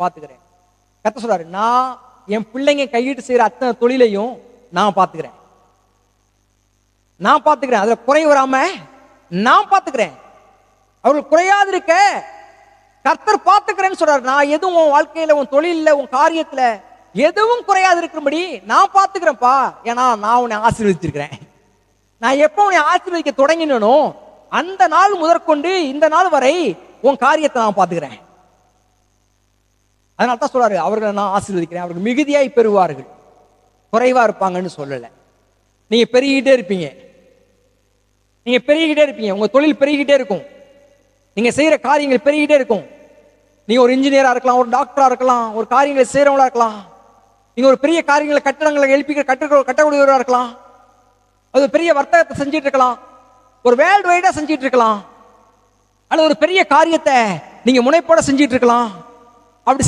பாத்துக்கிறேன். கர்த்தர் சொல்றாரு, நான் என் பிள்ளைங்க கையிட்டு செய்யற அத்தனை தொழிலையும் நான் பாத்துக்கிறேன். நான் பாத்துக்கிறேன். அதுல குறை வராம நான் பாத்துக்கிறேன். அவர்கள் குறையாது இருக்க கர்த்தர் பாத்துக்கிறேன்னு சொல்றாரு. நான் எதுவும் உன் வாழ்க்கையில, உன் தொழில, உன் காரியத்துல எதுவும் குறையாது இருக்கும்படி நான் பாத்துக்கிறேன்ப்பா. ஏன்னா நான் உன்னை ஆசீர்வதிச்சிருக்கிறேன். நான் எப்ப உன்னை ஆசீர்வதிக்க தொடங்கினோ அந்த நாள் முதற்கொண்டு இந்த நாள் வரை உன் காரியத்தை நான் பாத்துக்கிறேன். அதனால தான் சொல்றாரு, அவர்களை நான் ஆசீர்வதிக்கிறேன், அவர்கள் மிகுதியாய் பெறுவார்கள், குறைவா இருப்பாங்கன்னு சொல்லல. நீங்க பெருகிட்டே இருப்பீங்க. நீங்க பெருகிட்டே இருப்பீங்க. உங்க தொழில் பெருகிட்டே இருக்கும். நீங்க செய்யற காரியங்கள் பெருகிட்டே இருக்கும். நீங்க ஒரு இன்ஜினியரா இருக்கலாம், ஒரு டாக்டரா இருக்கலாம், ஒரு காரியங்களை செய்யறவங்களா இருக்கலாம். நீங்க ஒரு பெரிய காரியங்களை, கட்டடங்களை கட்டக்கூடியவராக இருக்கலாம். அது பெரிய வர்த்தகத்தை செஞ்சிட்டு இருக்கலாம், ஒரு வேர்ல்டு வைடா செஞ்சிட்டு இருக்கலாம், அல்லது ஒரு பெரிய காரியத்தை நீங்க முனைப்போட செஞ்சிட்டு இருக்கலாம். அப்படி